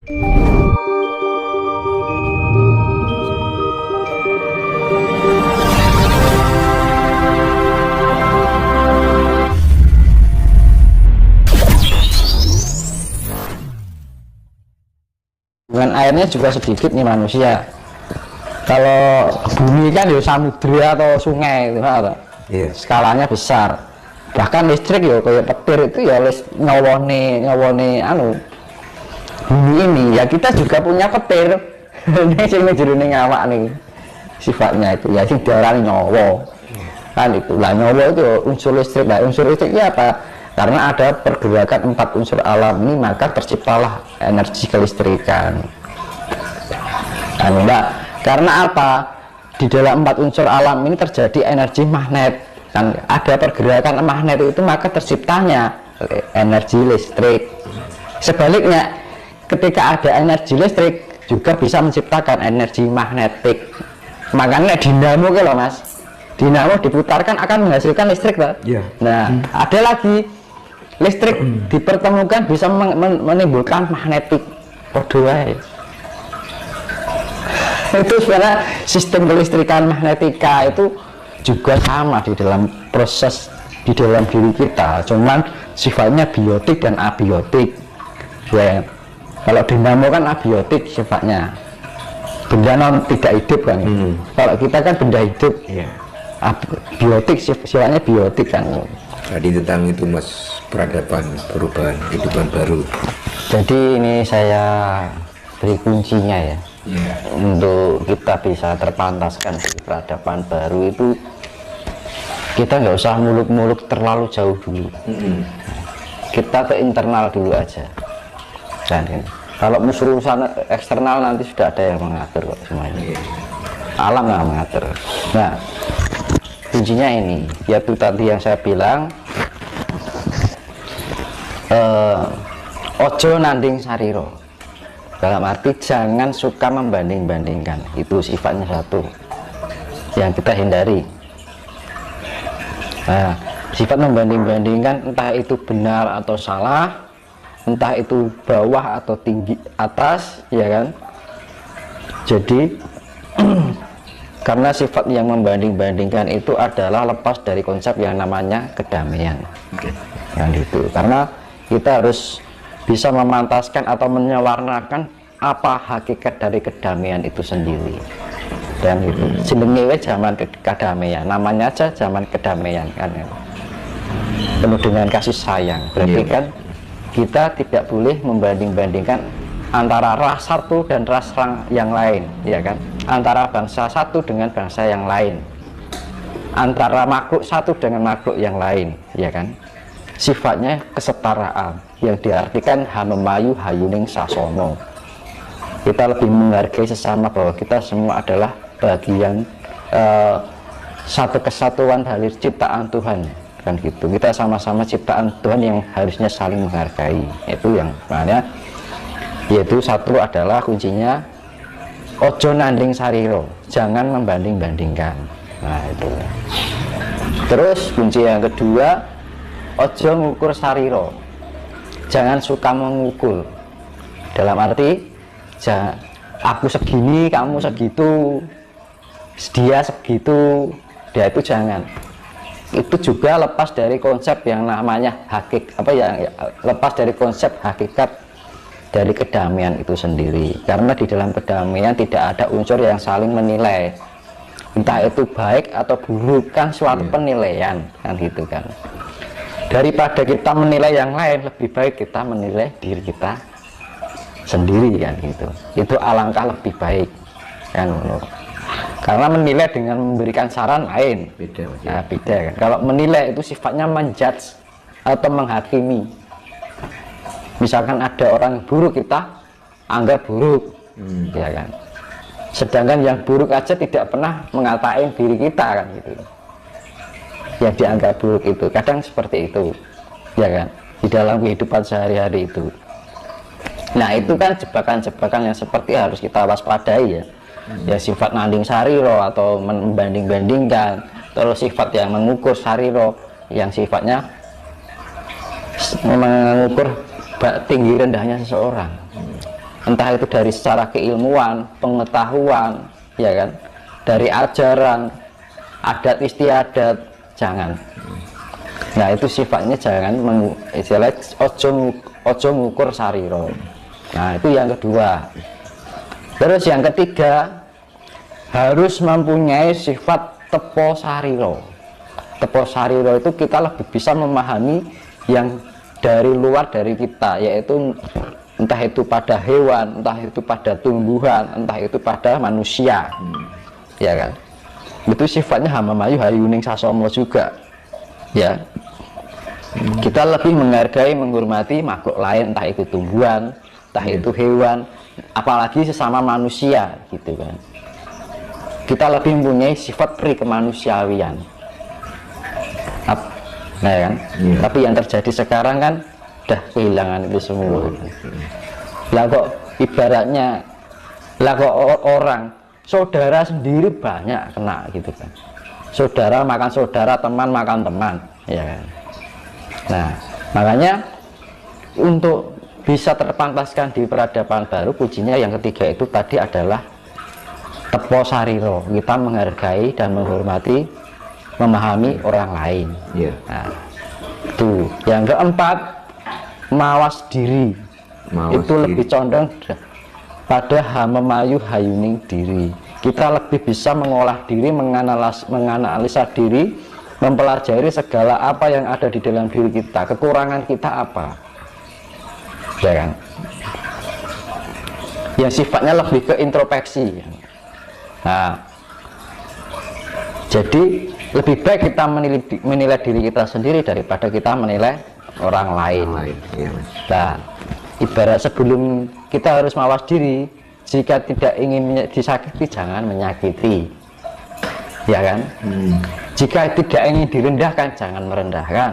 Dengan airnya juga sedikit nih manusia. Kalau bumi kan ya samudra atau sungai itu, Iya. skalanya besar. Bahkan listrik ya kayak petir itu ya ngawone bumi ini. Ya kita juga punya petir. Ini sing jroning awak nih sifatnya itu ya sing diarani nyawa. Kan itu lah, nyawa itu unsur listrik. Nah, unsur listriknya apa? Karena ada pergerakan 4 unsur alam ini, maka terciptalah energi kelistrikan. Nah, karena apa? Di dalam 4 unsur alam ini terjadi energi magnet. Kan ada pergerakan magnet itu, maka terciptanya energi listrik. Sebaliknya, ketika ada energi listrik juga bisa menciptakan energi magnetik. Makanya dinamo kalau Mas, dinamo diputarkan akan menghasilkan listrik, Pak. Iya. Nah, ada lagi listrik dipertemukan bisa menimbulkan magnetik. Waduh, itu sebenarnya sistem kelistrikan magnetika itu juga sama di dalam proses di dalam diri kita, cuman sifatnya biotik dan abiotik. Ya, kalau dinamo kan abiotik sifatnya, benda non tidak hidup kan. Kalau kita kan benda hidup. Iya. Biotik sifatnya biotik kan. Tadi tentang itu Mas, peradaban, perubahan, kehidupan baru. Jadi ini saya beri kuncinya ya. Iya. Untuk kita bisa terpantaskan di peradaban baru itu, kita nggak usah muluk-muluk terlalu jauh dulu. Kita ke internal dulu aja. Dan kalau urusan eksternal nanti sudah ada yang mengatur kok semuanya. Alam nggak mengatur. Nah, kuncinya ini, yaitu tadi yang saya bilang, ojo nanding sariro. Dalam arti jangan suka membanding-bandingkan, itu sifatnya satu yang kita hindari. Nah, sifat membanding-bandingkan entah itu benar atau salah, entah itu bawah atau tinggi atas, ya kan. Jadi karena sifat yang membanding-bandingkan itu adalah lepas dari konsep yang namanya kedamaian. Yang itu, karena kita harus bisa memantaskan atau menyawarnakan apa hakikat dari kedamaian itu sendiri. Dan itu jenenge zaman kedamaian, namanya aja zaman kedamaian kan, penuh dengan kasih sayang. Berarti kan kita tidak boleh membanding-bandingkan antara ras satu dan ras yang lain, ya kan, antara bangsa satu dengan bangsa yang lain, antara makhluk satu dengan makhluk yang lain, ya kan. Sifatnya kesetaraan yang diartikan hanemayu hayuning sasono. Kita lebih menghargai sesama, bahwa kita semua adalah bagian satu kesatuan dari ciptaan Tuhan kan gitu. Kita sama-sama ciptaan Tuhan yang harusnya saling menghargai. Itu yang makanya, yaitu satu adalah kuncinya ojo nanding sariro, jangan membanding-bandingkan. Nah itu. Terus kunci yang kedua, ojo ngukur sariro, jangan suka mengukur. Dalam arti aku segini, kamu segitu, dia segitu, dia itu jangan. Itu juga lepas dari konsep yang namanya lepas dari konsep hakikat dari kedamaian itu sendiri. Karena di dalam kedamaian tidak ada unsur yang saling menilai, entah itu baik atau buruk, kan suatu penilaian kan gitu kan. Daripada kita menilai yang lain, lebih baik kita menilai diri kita sendiri kan gitu. Itu alangkah lebih baik kan. Karena menilai dengan memberikan saran lain, beda. Nah, beda kan. Kalau menilai itu sifatnya menjudge atau menghakimi. Misalkan ada orang buruk, kita anggap buruk, ya kan. Sedangkan yang buruk aja tidak pernah mengatain diri kita kan gitu. Yang dianggap buruk itu kadang seperti itu, ya kan, di dalam kehidupan sehari-hari itu. Nah itu kan jebakan-jebakan yang seperti harus kita waspadai ya. Ya sifat nanding sariro atau membanding-bandingkan, terus sifat yang mengukur sariro yang sifatnya mengukur tinggi rendahnya seseorang. entah itu dari secara keilmuan, pengetahuan, ya kan, dari ajaran, adat istiadat, jangan. Nah itu sifatnya jangan istilah ojo ngukur sariro. Nah itu yang kedua. Terus yang ketiga, harus mempunyai sifat tepo sariro. Tepo sariro itu kita lebih bisa memahami yang dari luar dari kita, yaitu entah itu pada hewan, entah itu pada tumbuhan, entah itu pada manusia, ya kan. Itu sifatnya Hamamayu Hayuning Sasomo juga, ya. Kita lebih menghargai, menghormati makhluk lain, entah itu tumbuhan, entah itu hewan, apalagi sesama manusia, gitu kan. Kita lebih mempunyai sifat pri-kemanusiawian. Nah ya kan, tapi yang terjadi sekarang kan udah kehilangan itu semua. Lah kok ibaratnya, lah kok orang saudara sendiri banyak kena gitu kan. Saudara makan saudara, teman makan teman, ya kan. Nah makanya untuk bisa terpantaskan di peradaban baru, kuncinya yang ketiga itu tadi adalah tepo sariro. Kita menghargai dan menghormati, memahami orang lain. Nah, itu yang keempat, mawas diri. Itu lebih condong pada Hamamayu Hayuning diri. Kita lebih bisa mengolah diri, menganalisa diri, mempelajari segala apa yang ada di dalam diri kita, kekurangan kita apa, ya kan, yang sifatnya lebih ke introspeksi. Nah jadi lebih baik kita menilai diri kita sendiri daripada kita menilai orang lain. Nah ibarat sebelum kita harus mawas diri, jika tidak ingin disakiti jangan menyakiti, ya kan. Jika tidak ingin direndahkan jangan merendahkan.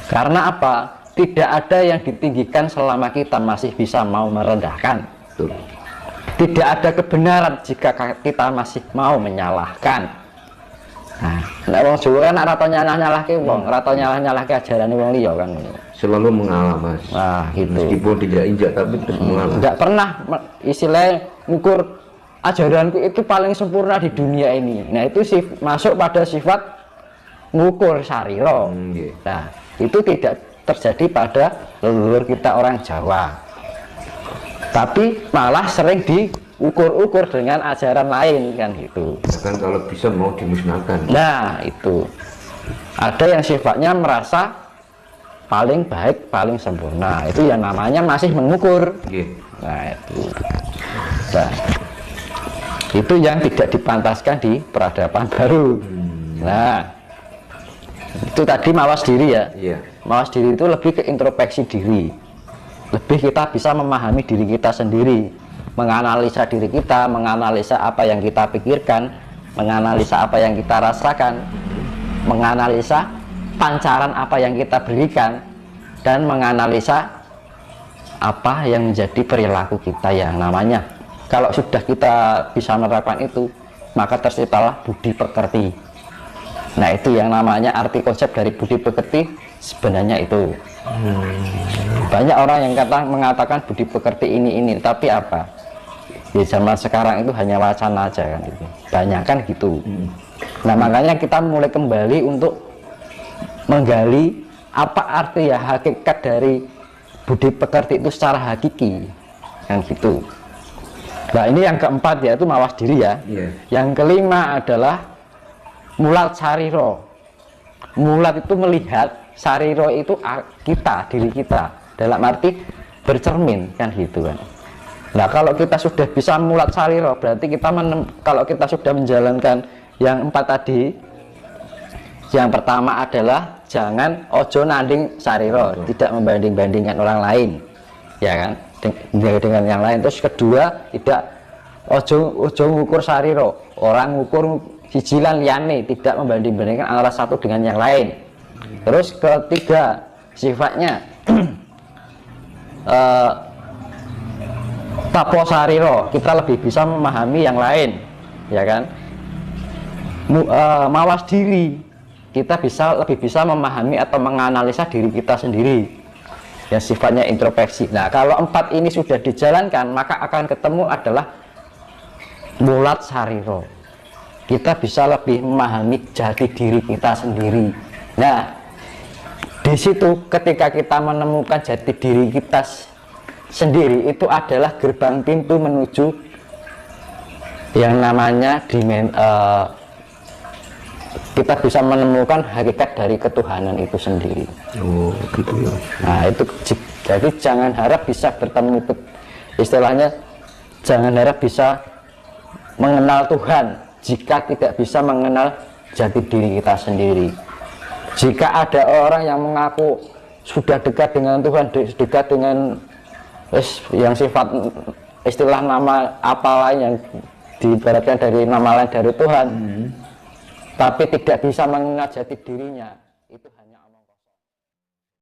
Karena apa? Tidak ada yang ditinggikan selama kita masih bisa mau merendahkan. Tidak ada kebenaran jika kita masih mau menyalahkan. Nah, wong Jawa kan rata nyalah-nyalahke wong, rata nyalah-nyalahke ajarane wong liya kan. Selalu mengalah, Mas. Nah, gitu. Meskipun tidak injak tapi terus mengalah. Enggak pernah istilahnya ngukur ajaranku itu paling sempurna di dunia ini. Nah, itu masuk pada sifat ngukur sariro. Nah, itu tidak terjadi pada leluhur kita orang Jawa. Tapi malah sering diukur-ukur dengan ajaran lain kan gitu. Bahkan kalau bisa mau dimusnahkan. Nah, itu. Ada yang sifatnya merasa paling baik, paling sempurna. Itu yang namanya masih mengukur. Nah, itu. Nah, itu yang tidak dipantaskan di peradaban baru. Nah, itu tadi mawas diri ya. Mawas diri itu lebih ke introspeksi diri, lebih kita bisa memahami diri kita sendiri, menganalisa diri kita, menganalisa apa yang kita pikirkan, menganalisa apa yang kita rasakan, menganalisa pancaran apa yang kita berikan, dan menganalisa apa yang menjadi perilaku kita yang namanya. Kalau sudah kita bisa menerapkan itu, maka terciptalah budi pekerti. Nah, itu yang namanya arti konsep dari budi pekerti sebenarnya itu. Banyak orang yang mengatakan budi pekerti ini, tapi apa? Di zaman sekarang itu hanya wacana aja kan gitu. Banyak kan gitu. Nah, makanya kita mulai kembali untuk menggali apa arti ya hakikat dari budi pekerti itu secara hakiki kan gitu. Nah, ini yang keempat yaitu mawas diri ya. Yang kelima adalah mulat sariro. Mulat itu melihat, sariro itu kita, diri kita, dalam arti bercermin kan gitu kan. Nah, kalau kita sudah bisa mulat sariro, berarti kita kalau kita sudah menjalankan yang empat tadi, yang pertama adalah jangan ojo nanding sariro, tidak membanding-bandingkan orang lain, ya kan, dengan yang lain. Terus kedua, tidak ojo ngukur sariro, orang ngukur sijilan liane, tidak membanding-bandingkan antara satu dengan yang lain. Terus ketiga, sifatnya tapo sariro, kita lebih bisa memahami yang lain, ya kan. Mawas diri, kita lebih bisa memahami atau menganalisa diri kita sendiri. yang sifatnya introspeksi. Nah, kalau 4 ini sudah dijalankan, maka akan ketemu adalah mulat sariro. Kita bisa lebih memahami jati diri kita sendiri. Nah, di situ ketika kita menemukan jati diri kita sendiri, itu adalah gerbang pintu menuju yang namanya kita bisa menemukan hakikat dari ketuhanan itu sendiri. Oh gitu ya. Nah itu jadi jangan harap bisa bertemu, istilahnya jangan harap bisa mengenal Tuhan jika tidak bisa mengenal jati diri kita sendiri. Jika ada orang yang mengaku sudah dekat dengan Tuhan, dekat dengan yang sifat istilah nama apa lain yang diibaratkan dari nama lain dari Tuhan, tapi tidak bisa mengenal jati dirinya, itu